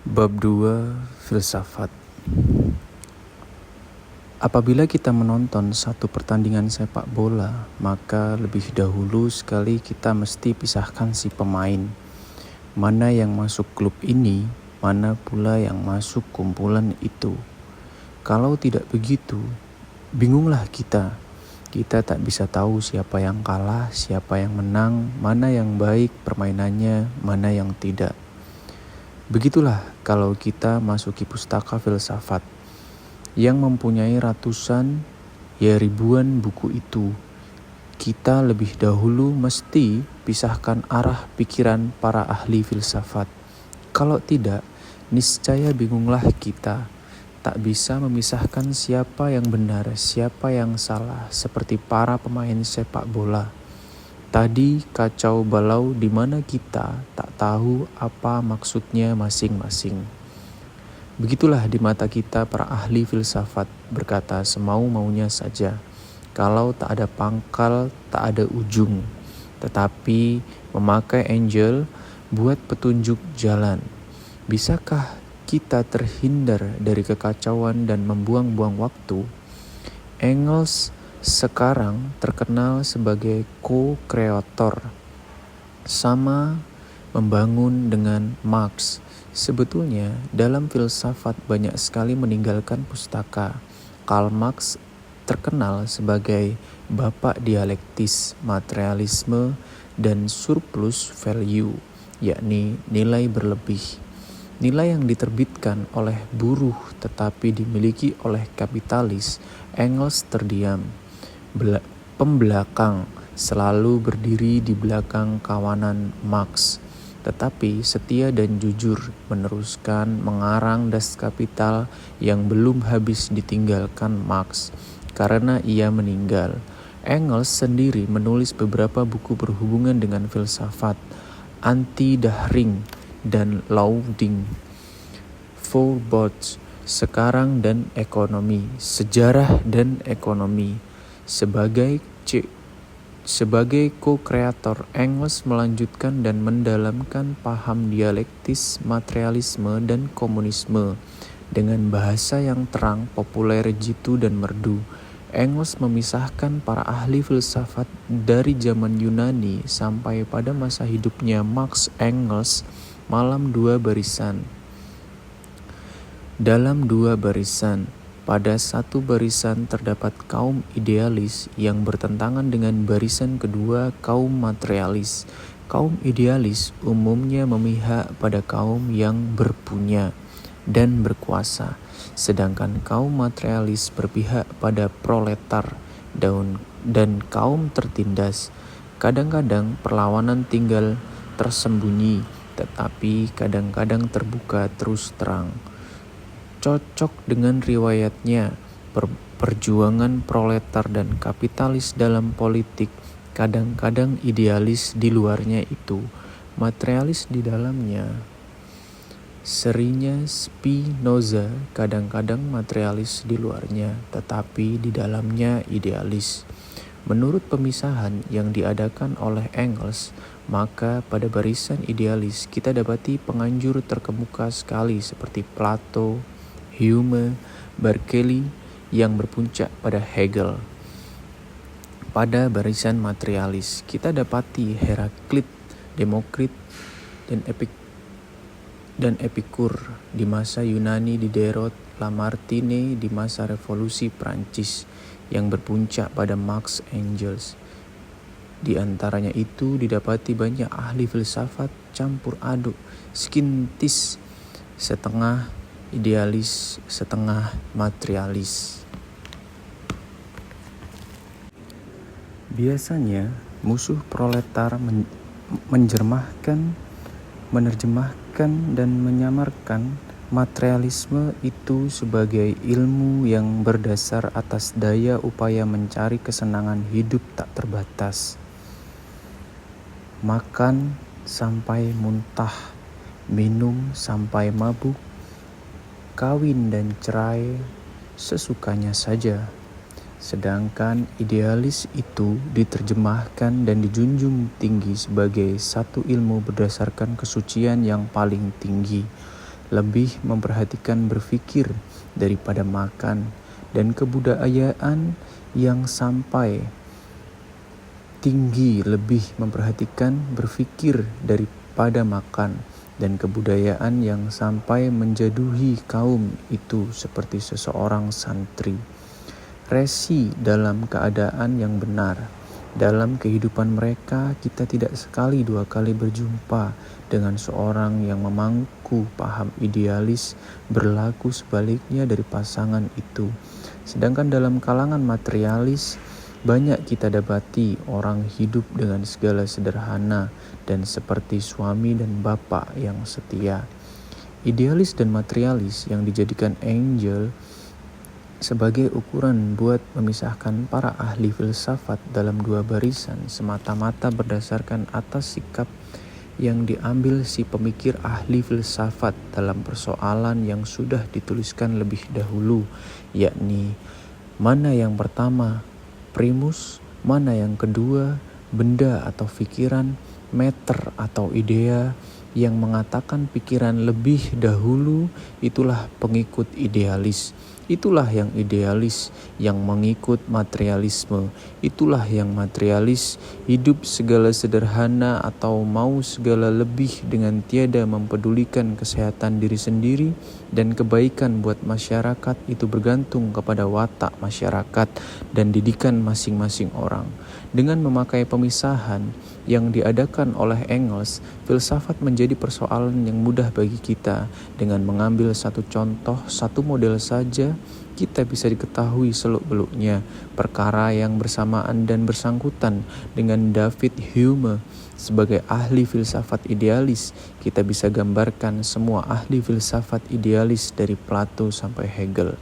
Bab 2 Filsafat. Apabila kita menonton satu pertandingan sepak bola, maka lebih dahulu sekali kita mesti pisahkan si pemain. Mana yang masuk klub ini, mana pula yang masuk kumpulan itu. Kalau tidak begitu, bingunglah kita. Kita tak bisa tahu siapa yang kalah, siapa yang menang, mana yang baik permainannya, mana yang tidak. Begitulah kalau kita masuki pustaka filsafat yang mempunyai ratusan, ya ribuan buku itu. Kita lebih dahulu mesti pisahkan arah pikiran para ahli filsafat. Kalau tidak, niscaya bingunglah kita. Tak bisa memisahkan siapa yang benar, siapa yang salah, seperti para pemain sepak bola. Tadi kacau balau di mana kita tak tahu apa maksudnya masing-masing. Begitulah di mata kita para ahli filsafat berkata semau-maunya saja. Kalau tak ada pangkal, tak ada ujung. Tetapi memakai angel buat petunjuk jalan. Bisakah kita terhindar dari kekacauan dan membuang-buang waktu? Engels sekarang terkenal sebagai co-kreator. Sama membangun dengan Marx. Sebetulnya dalam filsafat banyak sekali meninggalkan pustaka. Karl Marx terkenal sebagai bapak dialektis, materialisme, dan surplus value, yakni nilai berlebih. Nilai yang diterbitkan oleh buruh tetapi dimiliki oleh kapitalis. Engels terdiam, pembelakang, selalu berdiri di belakang kawanan Marx, tetapi setia dan jujur meneruskan mengarang Das Kapital yang belum habis ditinggalkan Marx karena ia meninggal. Engels sendiri menulis beberapa buku berhubungan dengan filsafat, Anti-Dahrung dan Lauding, Voorbeeld, Sekarang dan Ekonomi, Sejarah dan Ekonomi. Sebagai co-kreator, Engels melanjutkan dan mendalamkan paham dialektis, materialisme, dan komunisme dengan bahasa yang terang, populer, jitu, dan merdu. Engels memisahkan para ahli filsafat dari zaman Yunani sampai pada masa hidupnya Marx. Engels dalam dua barisan. Pada satu barisan terdapat kaum idealis yang bertentangan dengan barisan kedua kaum materialis. Kaum idealis umumnya memihak pada kaum yang berpunya dan berkuasa, sedangkan kaum materialis berpihak pada proletar dan kaum tertindas. Kadang-kadang perlawanan tinggal tersembunyi, tetapi kadang-kadang terbuka terus terang. Cocok dengan riwayatnya, perjuangan proletar dan kapitalis dalam politik, kadang-kadang idealis di luarnya itu, materialis di dalamnya. Serinya Spinoza, kadang-kadang materialis di luarnya, tetapi di dalamnya idealis. Menurut pemisahan yang diadakan oleh Engels, maka pada barisan idealis kita dapati penganjur terkemuka sekali seperti Plato, Hume, Berkeley yang berpuncak pada Hegel. Pada barisan materialis kita dapati Heraklit, Demokrit, dan Epikur di masa Yunani, Diderot, Lamartine di masa revolusi Prancis yang berpuncak pada Marx, Engels. Di antaranya itu didapati banyak ahli filsafat campur aduk, skintis, setengah idealis, setengah materialis. Biasanya musuh proletar menerjemahkan dan menyamarkan materialisme itu sebagai ilmu yang berdasar atas daya upaya mencari kesenangan hidup tak terbatas. Makan sampai muntah, minum sampai mabuk, kawin dan cerai sesukanya saja. Sedangkan idealis itu diterjemahkan dan dijunjung tinggi sebagai satu ilmu berdasarkan kesucian yang paling tinggi. lebih memperhatikan berpikir daripada makan, dan kebudayaan yang sampai tinggi lebih memperhatikan berpikir daripada makan, dan kebudayaan yang sampai menjaduhi kaum itu seperti seseorang santri. Resi dalam keadaan yang benar. Dalam kehidupan mereka, kita tidak sekali dua kali berjumpa dengan seorang yang memangku paham idealis berlaku sebaliknya dari pasangan itu. Sedangkan dalam kalangan materialis, banyak kita dapati orang hidup dengan segala sederhana dan seperti suami dan bapak yang setia. Idealis dan materialis yang dijadikan Engel sebagai ukuran buat memisahkan para ahli filsafat dalam dua barisan semata-mata berdasarkan atas sikap yang diambil si pemikir ahli filsafat dalam persoalan yang sudah dituliskan lebih dahulu, yakni mana yang pertama, primus, mana yang kedua, benda atau pikiran, meter atau idea. Yang mengatakan pikiran lebih dahulu itulah pengikut idealis. Itulah yang idealis yang mengikut materialisme. Itulah yang materialis hidup segala sederhana atau mau segala lebih dengan tiada mempedulikan kesehatan diri sendiri, dan kebaikan buat masyarakat itu bergantung kepada watak masyarakat dan didikan masing-masing orang. Dengan memakai pemisahan yang diadakan oleh Engels, filsafat menjadi persoalan yang mudah bagi kita. Dengan mengambil satu contoh, satu model saja, kita bisa diketahui seluk-beluknya perkara yang bersamaan dan bersangkutan dengan David Hume. Sebagai ahli filsafat idealis, kita bisa gambarkan semua ahli filsafat idealis dari Plato sampai Hegel.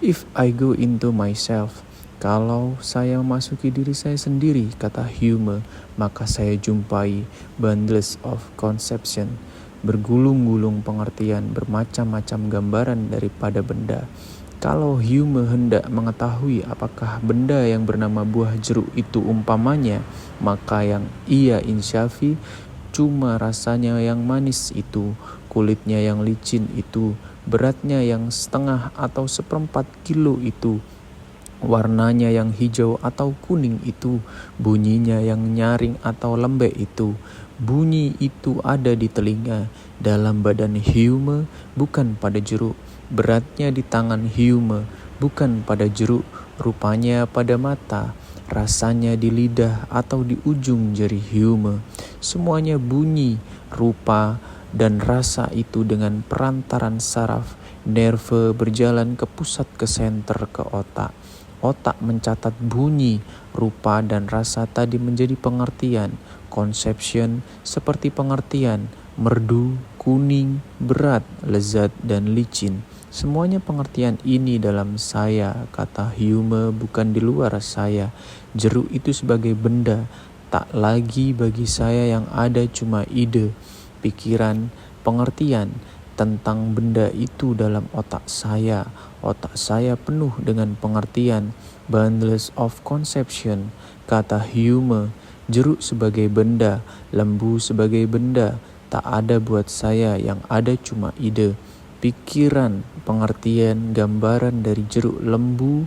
If I go into myself, kalau saya memasuki diri saya sendiri, kata Hume, maka saya jumpai bundles of conception, bergulung-gulung pengertian, bermacam-macam gambaran daripada benda. Kalau Hume hendak mengetahui apakah benda yang bernama buah jeruk itu umpamanya, maka yang ia insyafi cuma rasanya yang manis itu, kulitnya yang licin itu, beratnya yang setengah atau seperempat kilo itu, warnanya yang hijau atau kuning itu, bunyinya yang nyaring atau lembek itu. Bunyi itu ada di telinga, dalam badan Hume, bukan pada jeruk. Beratnya di tangan Hume, bukan pada jeruk. Rupanya pada mata, rasanya di lidah atau di ujung jari Hume. Semuanya bunyi, rupa, dan rasa itu dengan perantaran saraf, nerve berjalan ke pusat ke senter ke otak. Otak mencatat bunyi, rupa, dan rasa tadi menjadi pengertian, conception, seperti pengertian, merdu, kuning, berat, lezat, dan licin. Semuanya pengertian ini dalam saya, kata Hume, bukan di luar saya. Jeruk itu sebagai benda, tak lagi bagi saya yang ada cuma ide, pikiran, pengertian tentang benda itu dalam otak saya. Otak saya penuh dengan pengertian, bundles of conception, kata Hume. Jeruk sebagai benda, lembu sebagai benda, tak ada buat saya yang ada cuma ide, pikiran, pengertian, gambaran dari jeruk, lembu,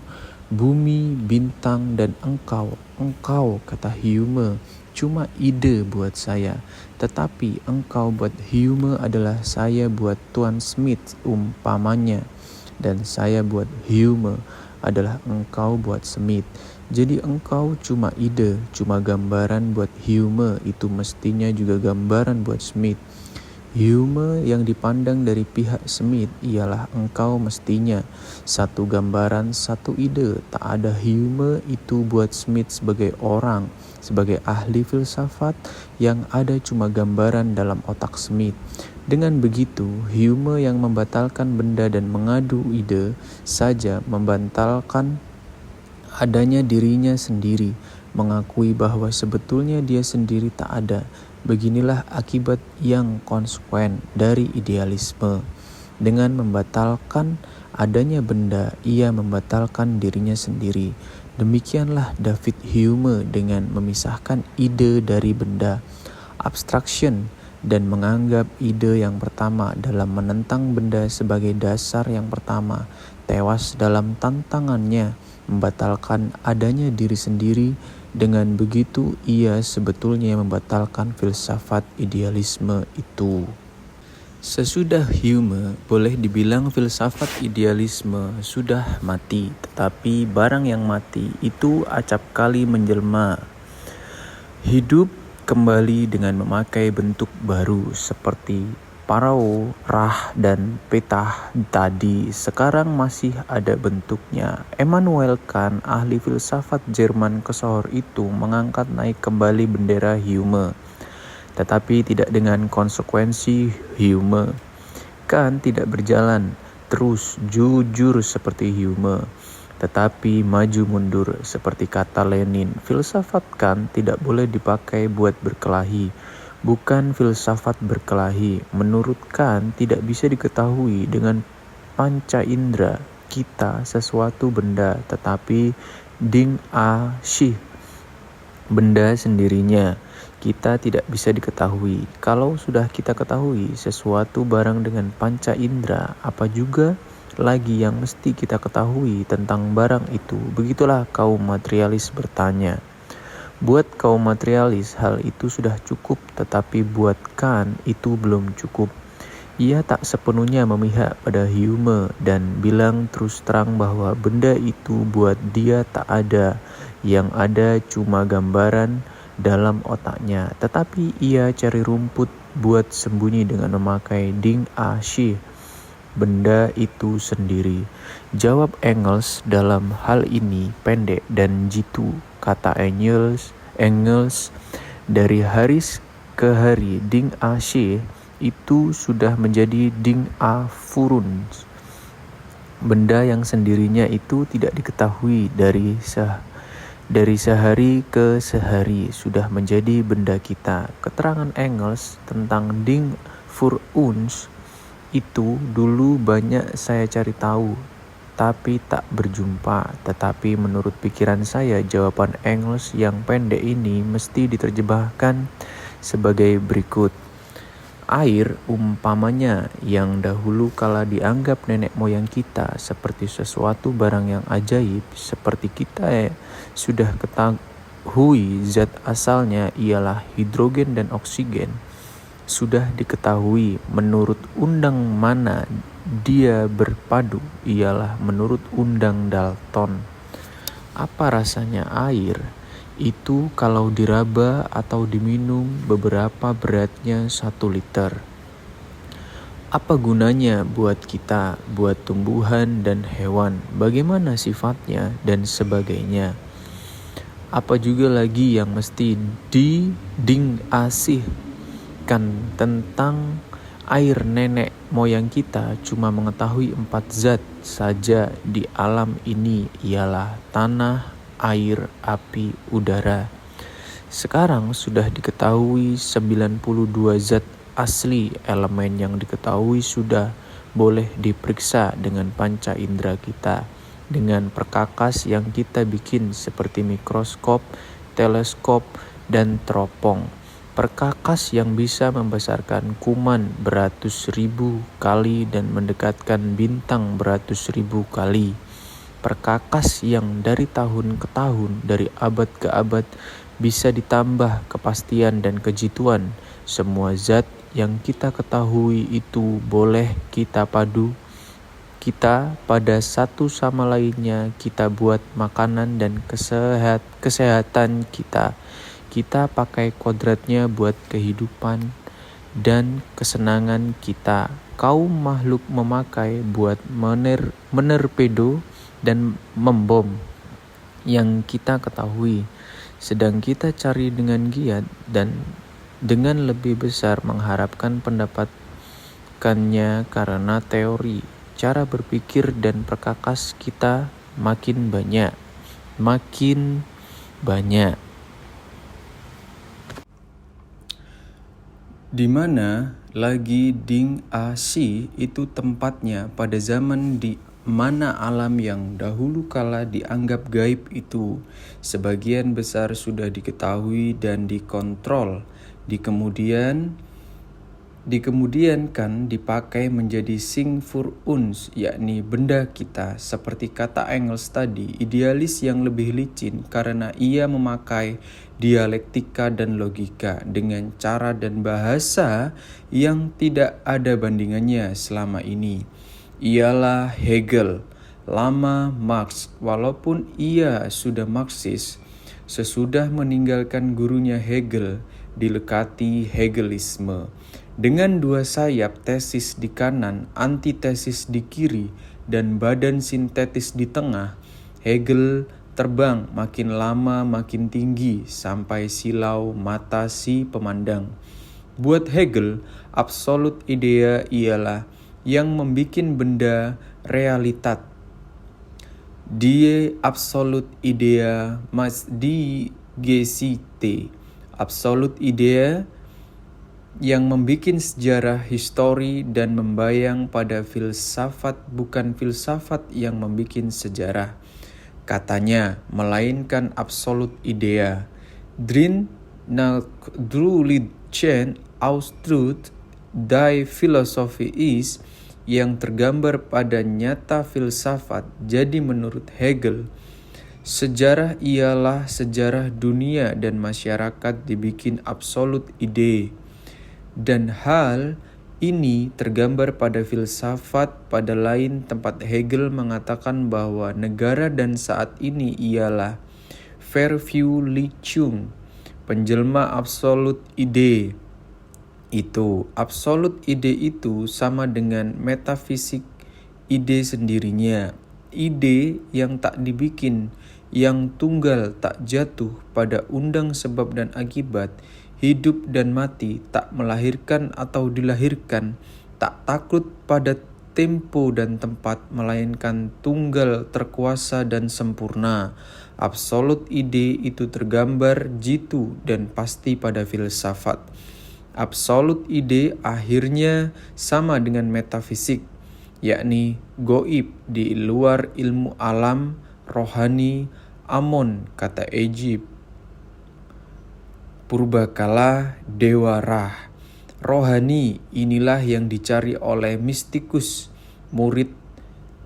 bumi, bintang, dan engkau. Engkau, kata Hume, cuma ide buat saya. Tetapi engkau buat Hume adalah saya buat Tuan Smith umpamanya. Dan saya buat Hume adalah engkau buat Smith. Jadi engkau cuma ide, cuma gambaran buat Hume, itu mestinya juga gambaran buat Smith. Hume yang dipandang dari pihak Smith ialah engkau mestinya satu gambaran, satu ide. Tak ada Hume itu buat Smith sebagai orang, sebagai ahli filsafat, yang ada cuma gambaran dalam otak Smith. Dengan begitu, Hume yang membatalkan benda dan mengadu ide saja membatalkan adanya dirinya sendiri, mengakui bahwa sebetulnya dia sendiri tak ada. Beginilah akibat yang konsekuen dari idealisme. Dengan membatalkan adanya benda, ia membatalkan dirinya sendiri. Demikianlah David Hume dengan memisahkan ide dari benda. Abstraction dan menganggap ide yang pertama dalam menentang benda sebagai dasar yang pertama, tewas dalam tantangannya membatalkan adanya diri sendiri. Dengan begitu ia sebetulnya membatalkan filsafat idealisme itu. Sesudah Hume, boleh dibilang filsafat idealisme sudah mati, tetapi barang yang mati itu acap kali menjelma. Hidup kembali dengan memakai bentuk baru seperti parao, rah, dan petah tadi sekarang masih ada bentuknya. Immanuel Kant, ahli filsafat Jerman kesohor itu mengangkat naik kembali bendera Hume. Tetapi tidak dengan konsekuensi Hume. Kant tidak berjalan terus jujur seperti Hume, tetapi maju mundur seperti kata Lenin. Filsafat Kant tidak boleh dipakai buat berkelahi, bukan filsafat berkelahi. Menurut Kant tidak bisa diketahui dengan panca indera kita sesuatu benda, tetapi ding a shi, benda sendirinya. Kita tidak bisa diketahui. Kalau sudah kita ketahui sesuatu barang dengan panca indera, apa juga lagi yang mesti kita ketahui tentang barang itu? Begitulah kaum materialis bertanya. Buat kaum materialis hal itu sudah cukup, tetapi buat Kant itu belum cukup. Ia tak sepenuhnya memihak pada Hume dan bilang terus terang bahwa benda itu buat dia tak ada, yang ada cuma gambaran dalam otaknya. Tetapi ia cari rumput buat sembunyi dengan memakai ding a shi, benda itu sendiri. Jawab Engels dalam hal ini pendek dan jitu. Kata Engels, dari hari ke hari ding a shi itu sudah menjadi ding a furuns. Benda yang sendirinya itu tidak diketahui dari sehari ke sehari sudah menjadi benda kita. Keterangan Engels tentang ding für uns itu dulu banyak saya cari tahu, tapi tak berjumpa. Tetapi menurut pikiran saya, jawaban Engels yang pendek ini mesti diterjemahkan sebagai berikut. Air umpamanya yang dahulu kala dianggap nenek moyang kita seperti sesuatu barang yang ajaib, seperti kita sudah ketahui zat asalnya ialah hidrogen dan oksigen, sudah diketahui menurut undang mana dia berpadu ialah menurut undang Dalton. Apa rasanya air? Itu kalau diraba atau diminum beberapa beratnya 1 liter. Apa gunanya buat kita, buat tumbuhan dan hewan, bagaimana sifatnya dan sebagainya. Apa juga lagi yang mesti ding-asihkan tentang air. Nenek moyang kita cuma mengetahui 4 zat saja di alam ini, ialah tanah, air, api, udara. Sekarang sudah diketahui 92 zat asli. Elemen yang diketahui sudah boleh diperiksa dengan panca indera kita, dengan perkakas yang kita bikin seperti mikroskop, teleskop, dan teropong. Perkakas yang bisa membesarkan kuman beratus ribu kali dan mendekatkan bintang beratus ribu kali. Perkakas yang dari tahun ke tahun, dari abad ke abad, bisa ditambah kepastian dan kejituan. Semua zat yang kita ketahui itu boleh kita padu, kita pada satu sama lainnya, kita buat makanan dan kesehatan kita. Kita pakai kodratnya buat kehidupan dan kesenangan kita. Kaum makhluk memakai buat menerpedo dan membom yang kita ketahui, sedang kita cari dengan giat dan dengan lebih besar mengharapkan pendapatkannya karena teori, cara berpikir dan perkakas kita makin banyak. Di mana lagi ding a shi itu tempatnya pada zaman di mana alam yang dahulu kala dianggap gaib itu sebagian besar sudah diketahui dan dikontrol. Di kemudian Dikemudiankan dipakai menjadi Sing für uns, yakni benda kita, seperti kata Engels tadi, idealis yang lebih licin karena ia memakai dialektika dan logika dengan cara dan bahasa yang tidak ada bandingannya selama ini. Ialah Hegel, lama Marx, walaupun ia sudah Marxis, sesudah meninggalkan gurunya Hegel, dilekati Hegelisme. Dengan dua sayap tesis di kanan, antitesis di kiri, dan badan sintetis di tengah, Hegel terbang makin lama makin tinggi sampai silau mata si pemandang. Buat Hegel, absolut idea ialah yang membikin benda realitat. Die absolut idea mas die Geschichte. Absolut idea yang membikin sejarah, histori, dan membayang pada filsafat, bukan filsafat yang membikin sejarah. Katanya, melainkan absolut idea. Drin nachdrücklichen Ausdruck die Philosophie ist, yang tergambar pada nyata filsafat. Jadi menurut Hegel, sejarah ialah sejarah dunia dan masyarakat dibikin absolut ide. Dan hal ini tergambar pada filsafat. Pada lain tempat Hegel mengatakan bahwa negara dan saat ini ialah Verwirklichung, penjelma absolut ide. Itu absolut ide itu sama dengan metafisik ide sendirinya. Ide yang tak dibikin, yang tunggal tak jatuh pada undang sebab dan akibat, hidup dan mati, tak melahirkan atau dilahirkan, tak takut pada tempo dan tempat, melainkan tunggal, terkuasa dan sempurna. Absolut ide itu tergambar jitu dan pasti pada filsafat. Absolut ide akhirnya sama dengan metafisik, yakni goib di luar ilmu alam, rohani, Amon, kata Egypt. Purbakala Dewa Ra. Rohani inilah yang dicari oleh mistikus, murid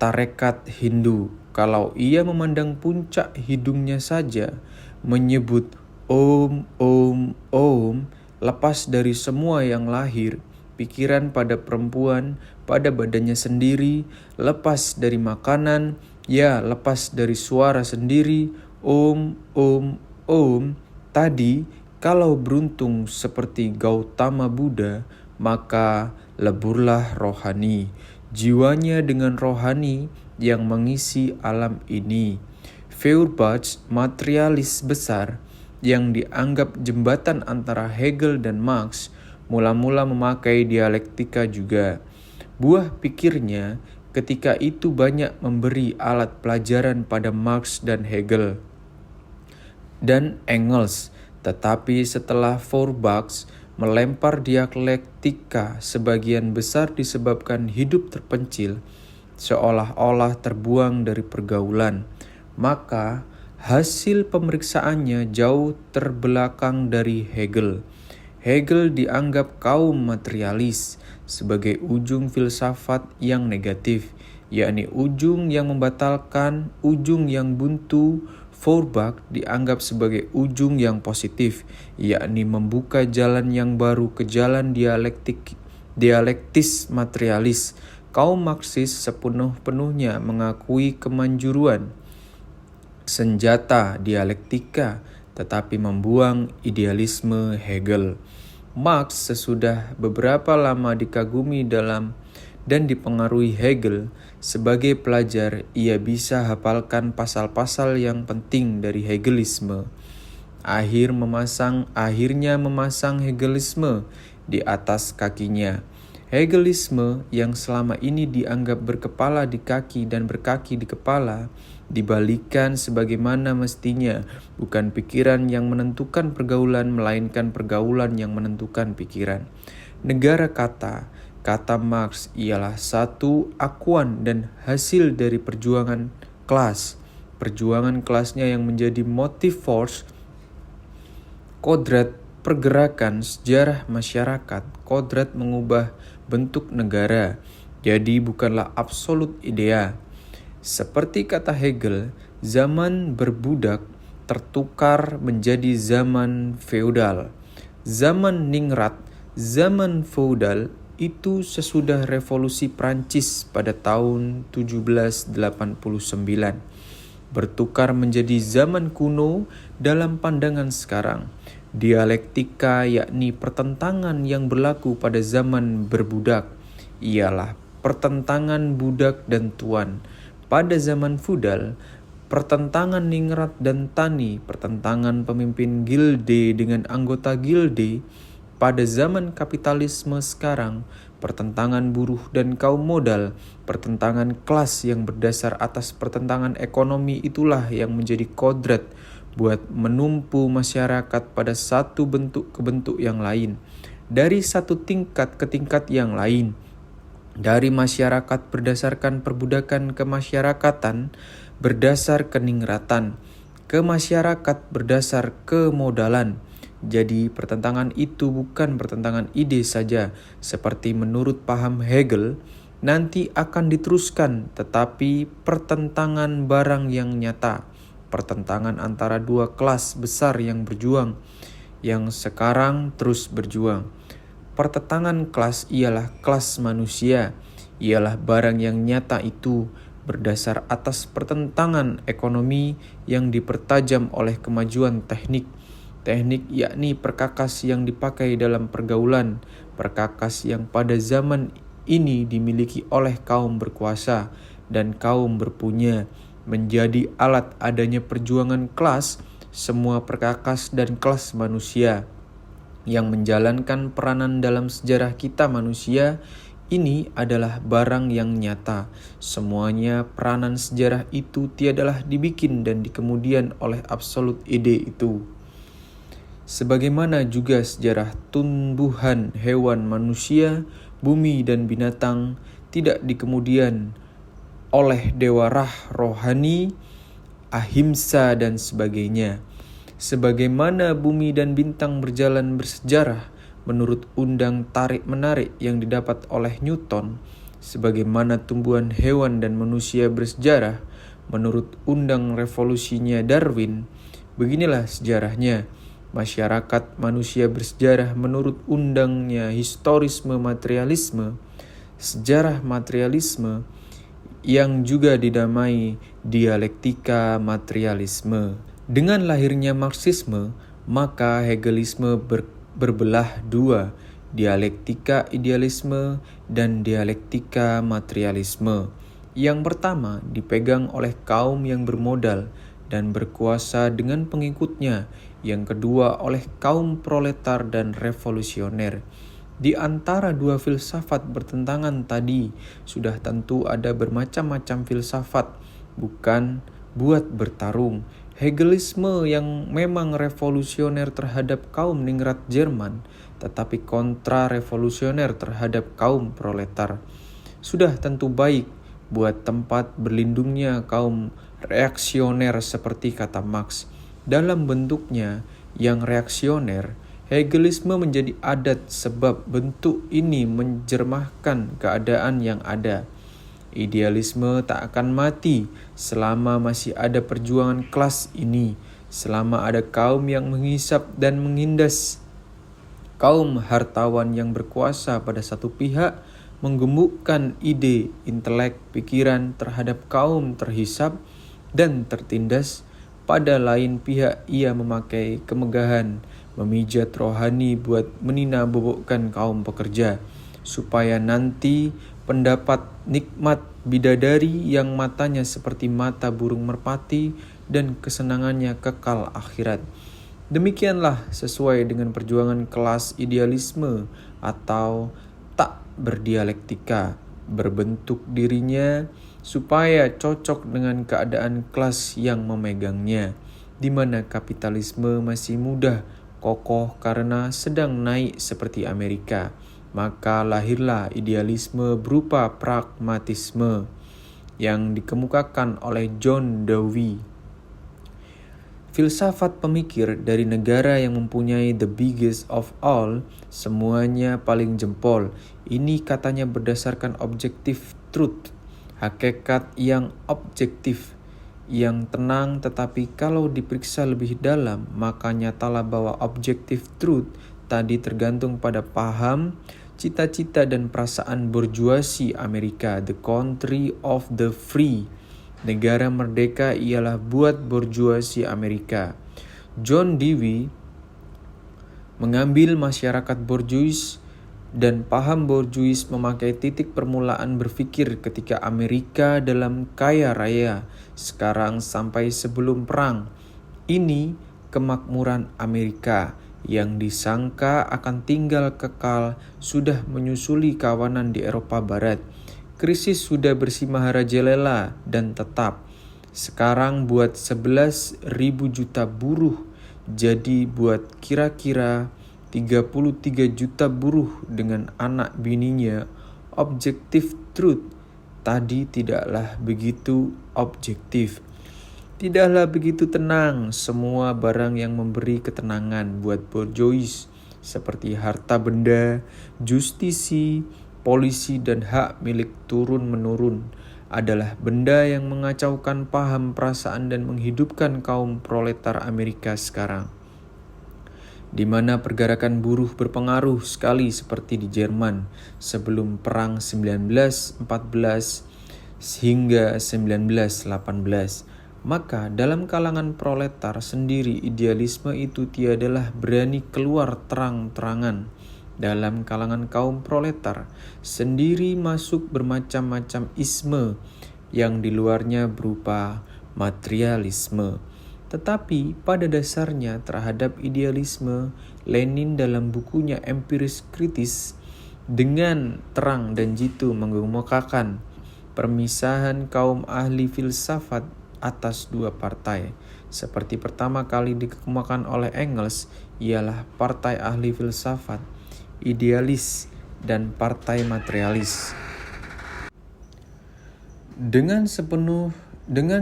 tarekat Hindu. Kalau ia memandang puncak hidungnya saja, menyebut Om, Om, Om, lepas dari semua yang lahir, pikiran pada perempuan, pada badannya sendiri, lepas dari makanan, ya lepas dari suara sendiri, Om, Om, Om, tadi kalau beruntung seperti Gautama Buddha, maka leburlah rohani, jiwanya dengan rohani yang mengisi alam ini. Feuerbach, materialis besar, yang dianggap jembatan antara Hegel dan Marx, mula-mula memakai dialektika juga. Buah pikirnya ketika itu banyak memberi alat pelajaran pada Marx dan Hegel dan Engels. Tetapi setelah Feuerbach melempar dialektika, sebagian besar disebabkan hidup terpencil, seolah-olah terbuang dari pergaulan. Maka hasil pemeriksaannya jauh terbelakang dari Hegel. Hegel dianggap kaum materialis sebagai ujung filsafat yang negatif, yakni ujung yang membatalkan, ujung yang buntu. Feuerbach dianggap sebagai ujung yang positif, yakni membuka jalan yang baru ke jalan dialektis materialis. Kaum Marxis sepenuh-penuhnya mengakui kemanjuruan senjata dialektika, tetapi membuang idealisme Hegel. Marx sesudah beberapa lama dikagumi dalam dan dipengaruhi Hegel. Sebagai pelajar, ia bisa hafalkan pasal-pasal yang penting dari Hegelisme. Akhirnya memasang Hegelisme di atas kakinya. Hegelisme yang selama ini dianggap berkepala di kaki dan berkaki di kepala, dibalikan sebagaimana mestinya. Bukan pikiran yang menentukan pergaulan, melainkan pergaulan yang menentukan pikiran. Negara kata Marx ialah satu akuan dan hasil dari perjuangan kelas. Perjuangan kelasnya yang menjadi motif force, kodrat pergerakan sejarah masyarakat, kodrat mengubah bentuk negara, jadi bukanlah absolut idea. Seperti kata Hegel, zaman berbudak tertukar menjadi zaman feodal. Zaman ningrat, zaman feodal itu sesudah revolusi Prancis pada tahun 1789. Bertukar menjadi zaman kuno dalam pandangan sekarang. Dialektika yakni pertentangan yang berlaku pada zaman berbudak ialah pertentangan budak dan tuan. Pada zaman feudal, pertentangan ningrat dan tani, pertentangan pemimpin gilde dengan anggota gilde. Pada zaman kapitalisme sekarang, pertentangan buruh dan kaum modal, pertentangan kelas yang berdasar atas pertentangan ekonomi itulah yang menjadi kodrat buat menumpu masyarakat pada satu bentuk ke bentuk yang lain, dari satu tingkat ke tingkat yang lain, dari masyarakat berdasarkan perbudakan kemasyarakatan berdasar keningratan, ke masyarakat berdasar kemodalan. Jadi pertentangan itu bukan pertentangan ide saja, seperti menurut paham Hegel, nanti akan diteruskan, tetapi pertentangan barang yang nyata. Pertentangan antara dua kelas besar yang berjuang, yang sekarang terus berjuang. Pertentangan kelas ialah kelas manusia, ialah barang yang nyata itu berdasar atas pertentangan ekonomi yang dipertajam oleh kemajuan teknik. Teknik yakni perkakas yang dipakai dalam pergaulan, perkakas yang pada zaman ini dimiliki oleh kaum berkuasa dan kaum berpunya, menjadi alat adanya perjuangan kelas, semua perkakas dan kelas manusia yang menjalankan peranan dalam sejarah kita manusia ini adalah barang yang nyata. Semuanya peranan sejarah itu tiadalah dibikin dan dikemudian oleh absolut ide itu. Sebagaimana juga sejarah tumbuhan, hewan, manusia, bumi dan binatang tidak dikemudian oleh dewa rohani, ahimsa dan sebagainya. Sebagaimana bumi dan bintang berjalan bersejarah menurut undang tarik-menarik yang didapat oleh Newton, sebagaimana tumbuhan, hewan dan manusia bersejarah menurut undang revolusinya Darwin, beginilah sejarahnya. Masyarakat manusia bersejarah menurut undangnya historisme materialisme, sejarah materialisme yang juga didamai dialektika materialisme. Dengan lahirnya Marxisme, maka Hegelisme berbelah dua, dialektika idealisme dan dialektika materialisme. Yang pertama dipegang oleh kaum yang bermodal dan berkuasa dengan pengikutnya, yang kedua oleh kaum proletar dan revolusioner. Di antara dua filsafat bertentangan tadi, sudah tentu ada bermacam-macam filsafat, bukan buat bertarung. Hegelisme yang memang revolusioner terhadap kaum ningrat Jerman, tetapi kontra-revolusioner terhadap kaum proletar. Sudah tentu baik buat tempat berlindungnya kaum reaksioner seperti kata Marx. Dalam bentuknya yang reaksioner, Hegelisme menjadi adat sebab bentuk ini menjermahkan keadaan yang ada. Idealisme tak akan mati selama masih ada perjuangan kelas ini, selama ada kaum yang menghisap dan mengindas. Kaum hartawan yang berkuasa pada satu pihak menggemukkan ide, intelek, pikiran terhadap kaum terhisap dan tertindas. Pada lain pihak ia memakai kemegahan, memijat rohani buat menina bobokkan kaum pekerja, supaya nanti pendapat nikmat bidadari yang matanya seperti mata burung merpati dan kesenangannya kekal akhirat. Demikianlah sesuai dengan perjuangan kelas idealisme atau tak berdialektika, berbentuk dirinya supaya cocok dengan keadaan kelas yang memegangnya, di mana kapitalisme masih mudah kokoh karena sedang naik seperti Amerika. Maka lahirlah idealisme berupa pragmatisme yang dikemukakan oleh John Dewey. Filsafat pemikir dari negara yang mempunyai the biggest of all, semuanya paling jempol. Ini katanya berdasarkan objective truth, hakikat yang objektif, yang tenang, tetapi kalau diperiksa lebih dalam, maka nyatalah bahwa objective truth tadi tergantung pada paham, cita-cita dan perasaan borjuasi Amerika, the country of the free. Negara merdeka ialah buat borjuasi Amerika. John Dewey mengambil masyarakat borjuis dan paham borjuis memakai titik permulaan berpikir ketika Amerika dalam kaya raya sekarang sampai sebelum perang. Ini kemakmuran Amerika yang disangka akan tinggal kekal sudah menyusuli kawanan di Eropa Barat. Krisis sudah bersih merajalela dan tetap. Sekarang buat 11.000 juta buruh, jadi buat kira-kira 33 juta buruh dengan anak bininya. Objective truth tadi tidaklah begitu objektif. Tidaklah begitu tenang semua barang yang memberi ketenangan buat borjuis seperti harta benda, justisi, polisi dan hak milik turun-menurun adalah benda yang mengacaukan paham, perasaan dan menghidupkan kaum proletar Amerika sekarang. Di mana pergerakan buruh berpengaruh sekali seperti di Jerman sebelum perang 1914 hingga 1918. Maka dalam kalangan proletar sendiri idealisme itu tiadalah berani keluar terang-terangan. Dalam kalangan kaum proletar sendiri masuk bermacam-macam isme yang di luarnya berupa materialisme. Tetapi pada dasarnya terhadap idealisme, Lenin dalam bukunya Empiris Kritis dengan terang dan jitu mengemukakan permisahan kaum ahli filsafat atas dua partai. Seperti pertama kali dikemukakan oleh Engels ialah partai ahli filsafat idealis dan partai materialis. Dengan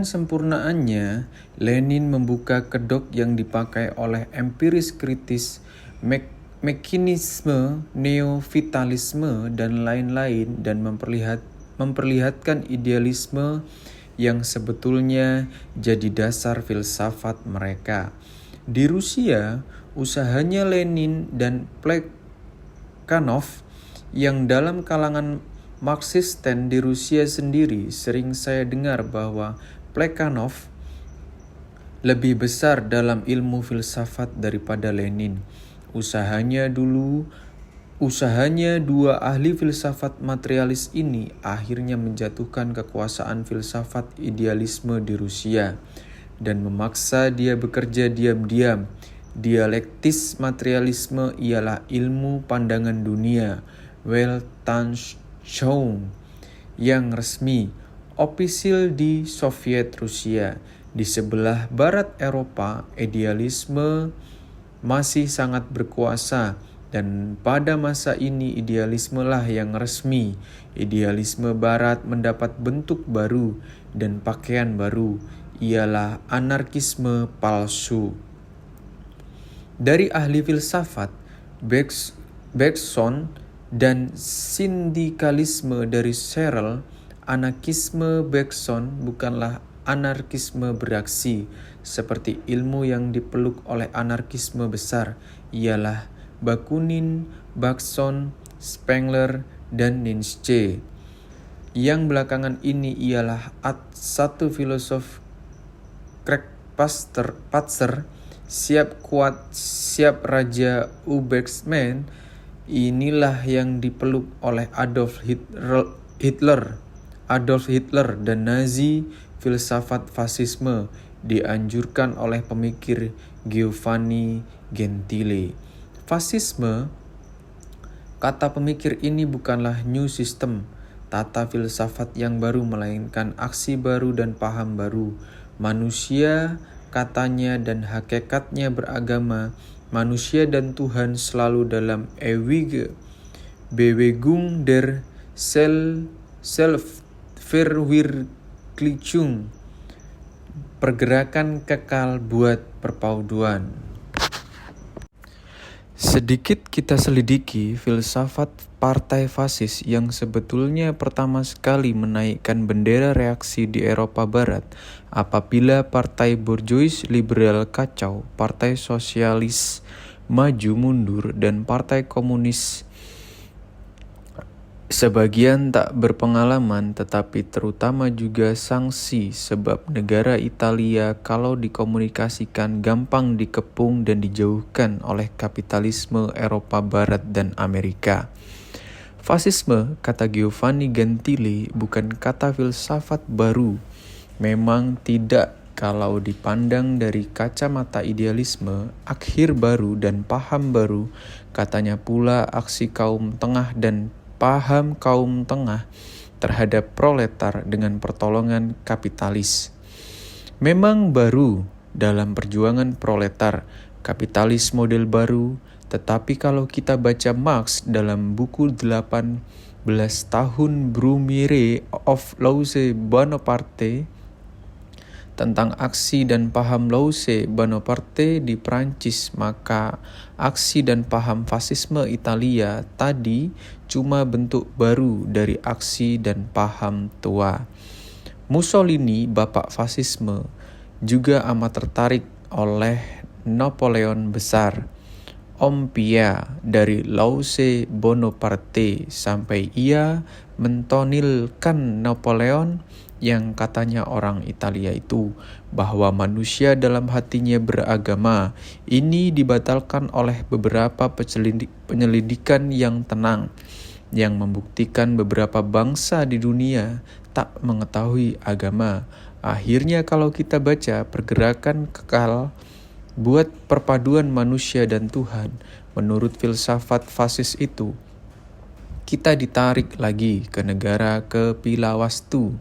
sempurnaannya, Lenin membuka kedok yang dipakai oleh empiris kritis, mekinisme, neovitalisme, dan lain-lain dan memperlihatkan idealisme yang sebetulnya jadi dasar filsafat mereka. Di Rusia, usahanya Lenin dan Plekhanov yang dalam kalangan Marxisten di Rusia sendiri sering saya dengar bahwa Plekhanov lebih besar dalam ilmu filsafat daripada Lenin. Usahanya dua ahli filsafat materialis ini akhirnya menjatuhkan kekuasaan filsafat idealisme di Rusia dan memaksa dia bekerja diam-diam. Dialektis materialisme ialah ilmu pandangan dunia, Weltanschauung, yang resmi, ofisil di Soviet Rusia. Di sebelah barat Eropa, idealisme masih sangat berkuasa dan pada masa ini idealisme lah yang resmi. Idealisme barat mendapat bentuk baru dan pakaian baru, ialah anarkisme palsu. Dari ahli filsafat, Bergson dan sindikalisme dari Searle, anarkisme Bergson bukanlah anarkisme beraksi, seperti ilmu yang dipeluk oleh anarkisme besar, ialah Bakunin, Bergson, Spengler, dan Nietzsche. Yang belakangan ini ialah satu filosof Craig-Patzer, siap kuat, siap raja Ubergsman. Inilah yang dipeluk oleh Adolf Hitler dan Nazi. Filsafat fasisme dianjurkan oleh pemikir Giovanni Gentile. Fasisme, kata pemikir ini bukanlah new system, tata filsafat yang baru, melainkan aksi baru dan paham baru. Manusia, katanya, dan hakikatnya beragama. Manusia dan Tuhan selalu dalam ewige Bewegung der Selbstverwirklichung. Pergerakan kekal buat perpaduan. Sedikit kita selidiki filsafat partai fasis yang sebetulnya pertama sekali menaikkan bendera reaksi di Eropa Barat apabila Partai Borjuis Liberal kacau, Partai Sosialis maju mundur, dan Partai Komunis. Sebagian tak berpengalaman, tetapi terutama juga sanksi sebab negara Italia kalau dikomunikasikan gampang dikepung dan dijauhkan oleh kapitalisme Eropa Barat dan Amerika. Fasisme, kata Giovanni Gentili, bukan kata filsafat baru. Memang tidak kalau dipandang dari kacamata idealisme, akhir baru dan paham baru, katanya pula aksi kaum tengah dan paham kaum tengah terhadap proletar dengan pertolongan kapitalis. Memang baru dalam perjuangan proletar, kapitalis model baru, tetapi kalau kita baca Marx dalam buku 18 tahun Brumaire of Lause Bonaparte tentang aksi dan paham Lause Bonaparte di Prancis, maka aksi dan paham fasisme Italia tadi cuma bentuk baru dari aksi dan paham tua. Mussolini, bapak fasisme, juga amat tertarik oleh Napoleon Besar. Om Pia dari Lause Bonaparte sampai ia mentonilkan Napoleon yang katanya orang Italia itu bahwa manusia dalam hatinya beragama. Ini dibatalkan oleh beberapa penyelidikan yang tenang yang membuktikan beberapa bangsa di dunia tak mengetahui agama. Akhirnya kalau kita baca pergerakan kekal buat perpaduan manusia dan Tuhan, menurut filsafat fasis itu, kita ditarik lagi ke negara Kepilawastu,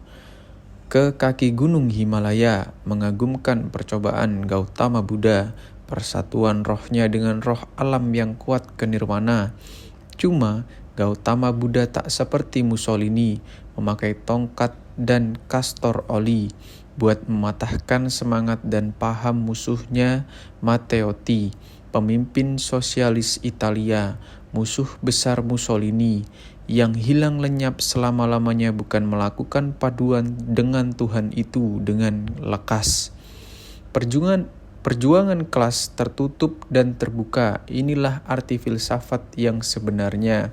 ke kaki gunung Himalaya, mengagumkan percobaan Gautama Buddha, persatuan rohnya dengan roh alam yang kuat ke nirwana. Cuma Gautama Buddha tak seperti Mussolini, memakai tongkat dan kastor oli buat mematahkan semangat dan paham musuhnya Matteotti, pemimpin sosialis Italia, musuh besar Mussolini, yang hilang lenyap selama-lamanya bukan melakukan paduan dengan Tuhan itu dengan lekas. Perjuangan kelas tertutup dan terbuka, inilah arti filsafat yang sebenarnya.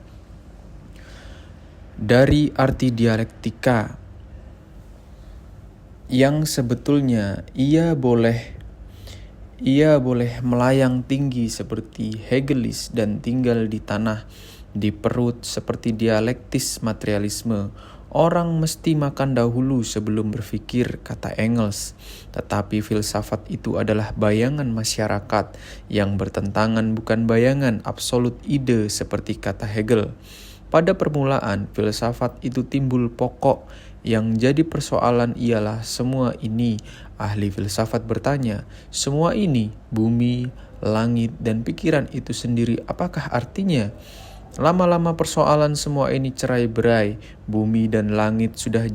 Dari arti dialektika, yang sebetulnya ia boleh melayang tinggi seperti Hegelis dan tinggal di tanah, di perut seperti dialektis materialisme. Orang mesti makan dahulu sebelum berpikir, kata Engels. Tetapi filsafat itu adalah bayangan masyarakat yang bertentangan, bukan bayangan absolut ide seperti kata Hegel. Pada permulaan, filsafat itu timbul pokok. Yang jadi persoalan ialah semua ini. Ahli filsafat bertanya, semua ini, bumi, langit, dan pikiran itu sendiri, apakah artinya? Lama-lama persoalan semua ini cerai-berai. Bumi dan langit sudah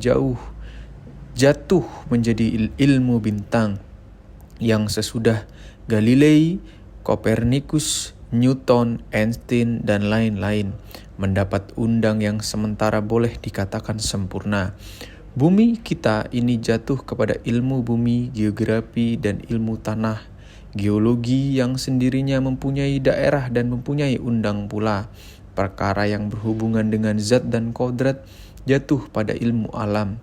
jatuh menjadi ilmu bintang yang sesudah Galilei, Kopernikus, Newton, Einstein, dan lain-lain mendapat undang yang sementara boleh dikatakan sempurna. Bumi kita ini jatuh kepada ilmu bumi, geografi, dan ilmu tanah, geologi yang sendirinya mempunyai daerah dan mempunyai undang pula. Perkara yang berhubungan dengan zat dan kodrat jatuh pada ilmu alam.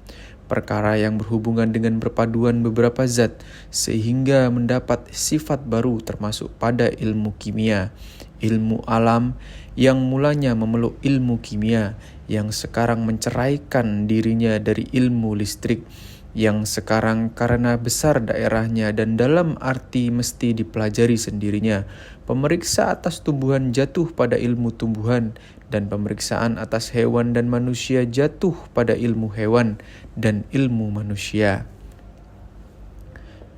Perkara yang berhubungan dengan perpaduan beberapa zat sehingga mendapat sifat baru termasuk pada ilmu kimia. Ilmu alam yang mulanya memeluk ilmu kimia, yang sekarang menceraikan dirinya dari ilmu listrik, yang sekarang karena besar daerahnya dan dalam arti mesti dipelajari sendirinya. Pemeriksa atas tumbuhan jatuh pada ilmu tumbuhan, dan pemeriksaan atas hewan dan manusia jatuh pada ilmu hewan dan ilmu manusia.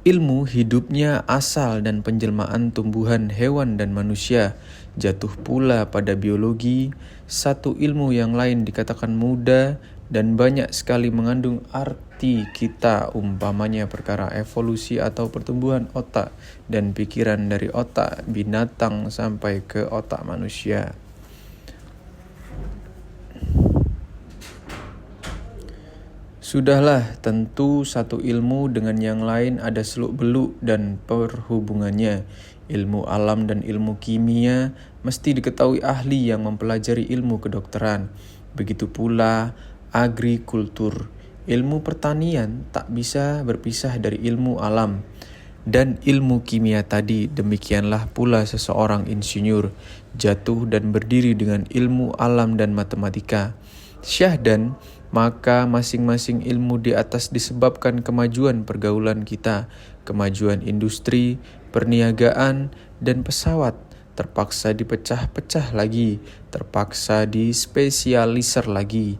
Ilmu hidupnya asal dan penjelmaan tumbuhan, hewan, dan manusia jatuh pula pada biologi. Satu ilmu yang lain dikatakan muda dan banyak sekali mengandung arti kita, umpamanya perkara evolusi atau pertumbuhan otak dan pikiran dari otak binatang sampai ke otak manusia. Sudahlah, tentu satu ilmu dengan yang lain ada seluk-beluk dan perhubungannya. Ilmu alam dan ilmu kimia mesti diketahui ahli yang mempelajari ilmu kedokteran. Begitu pula agrikultur. Ilmu pertanian tak bisa berpisah dari ilmu alam dan ilmu kimia tadi. Demikianlah pula seseorang insinyur jatuh dan berdiri dengan ilmu alam dan matematika. Syahdan, maka masing-masing ilmu di atas disebabkan kemajuan pergaulan kita, kemajuan industri, perniagaan, dan pesawat terpaksa dipecah-pecah lagi, terpaksa dispesialisir lagi,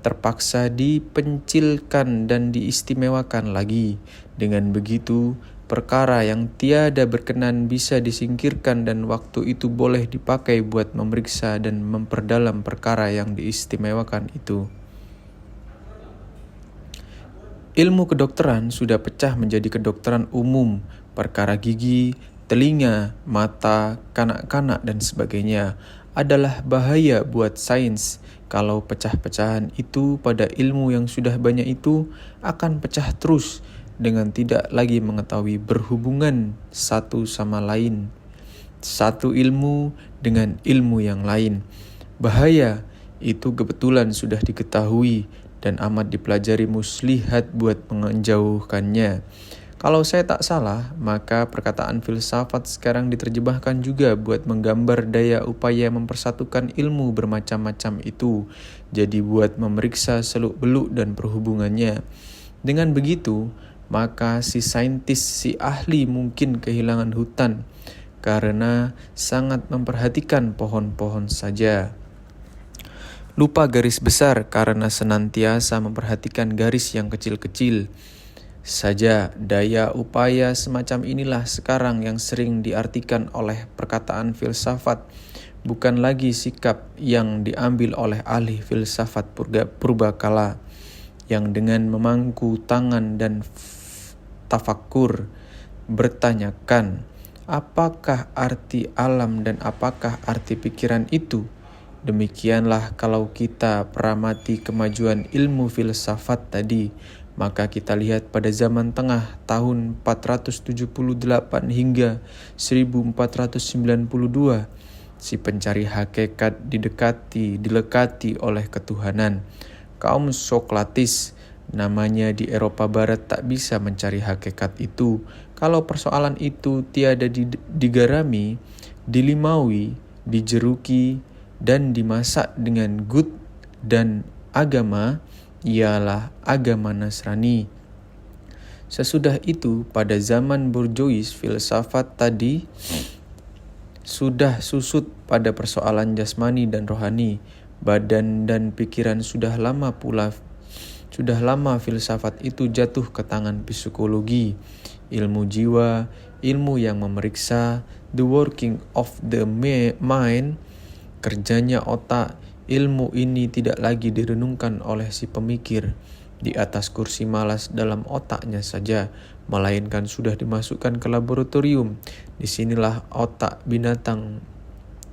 terpaksa dipencilkan dan diistimewakan lagi. Dengan begitu, perkara yang tiada berkenan bisa disingkirkan dan waktu itu boleh dipakai buat memeriksa dan memperdalam perkara yang diistimewakan itu. Ilmu kedokteran sudah pecah menjadi kedokteran umum, perkara gigi, telinga, mata, kanak-kanak dan sebagainya adalah bahaya buat sains. Kalau pecah-pecahan itu pada ilmu yang sudah banyak itu akan pecah terus dengan tidak lagi mengetahui berhubungan satu sama lain. Satu ilmu dengan ilmu yang lain. Bahaya itu kebetulan sudah diketahui dan amat dipelajari muslihat buat menjauhkannya. Kalau saya tak salah, maka perkataan filsafat sekarang diterjemahkan juga buat menggambar daya upaya mempersatukan ilmu bermacam-macam itu, jadi buat memeriksa seluk-beluk dan perhubungannya. Dengan begitu, maka si saintis, si ahli mungkin kehilangan hutan, karena sangat memperhatikan pohon-pohon saja. Lupa garis besar karena senantiasa memperhatikan garis yang kecil-kecil saja. Daya upaya semacam inilah sekarang yang sering diartikan oleh perkataan filsafat, bukan lagi sikap yang diambil oleh ahli filsafat purbakala yang dengan memangku tangan dan tafakkur bertanyakan, apakah arti alam dan apakah arti pikiran itu? Demikianlah kalau kita peramati kemajuan ilmu filsafat tadi, maka kita lihat pada zaman tengah tahun 478 hingga 1492, si pencari hakikat dilekati oleh ketuhanan. Kaum Sokrates namanya di Eropa Barat tak bisa mencari hakikat itu. Kalau persoalan itu tiada digarami, dilimaui, dijeruki, dan dimasak dengan gut dan agama, ialah agama Nasrani. Sesudah itu, pada zaman Bourgeois, filsafat tadi sudah susut pada persoalan jasmani dan rohani. Badan dan pikiran sudah lama filsafat itu jatuh ke tangan psikologi, ilmu jiwa, ilmu yang memeriksa the working of the mind, kerjanya otak. Ilmu ini tidak lagi direnungkan oleh si pemikir di atas kursi malas dalam otaknya saja, melainkan sudah dimasukkan ke laboratorium. Disinilah otak binatang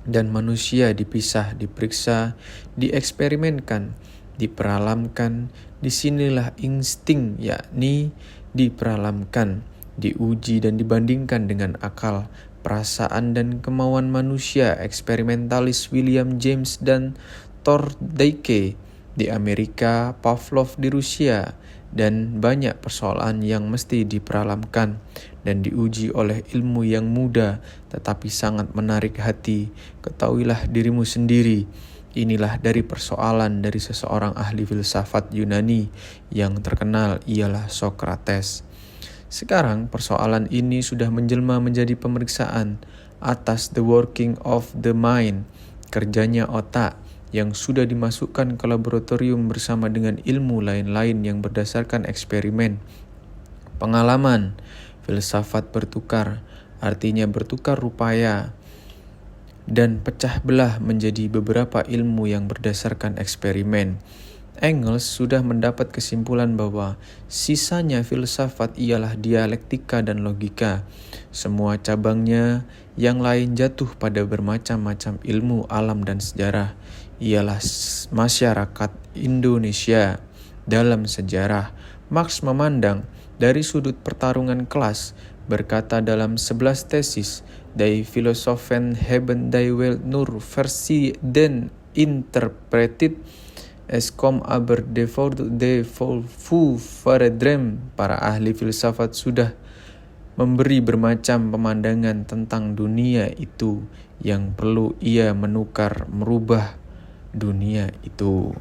dan manusia dipisah, diperiksa, dieksperimenkan, diperalamkan. Disinilah insting, yakni diperalamkan, diuji dan dibandingkan dengan akal, perasaan dan kemauan manusia. Eksperimentalis William James dan Thorndike di Amerika, Pavlov di Rusia, dan banyak persoalan yang mesti diperalamkan dan diuji oleh ilmu yang mudah tetapi sangat menarik hati. Ketahuilah dirimu sendiri. Inilah dari persoalan dari seseorang ahli filsafat Yunani yang terkenal, ialah Sokrates. Sekarang persoalan ini sudah menjelma menjadi pemeriksaan atas the working of the mind, kerjanya otak, yang sudah dimasukkan ke laboratorium bersama dengan ilmu lain-lain yang berdasarkan eksperimen. Pengalaman, filsafat bertukar, artinya bertukar rupaya, dan pecah belah menjadi beberapa ilmu yang berdasarkan eksperimen. Engels sudah mendapat kesimpulan bahwa sisanya filsafat ialah dialektika dan logika. Semua cabangnya yang lain jatuh pada bermacam-macam ilmu alam dan sejarah. Ialah masyarakat Indonesia dalam sejarah. Marx memandang dari sudut pertarungan kelas, berkata dalam 11 tesis, Die Philosophen haben die Welt nur den interpreted es kom aber de fu veredrem. Para ahli filsafat sudah memberi bermacam pemandangan tentang dunia itu yang perlu ia merubah dunia itu.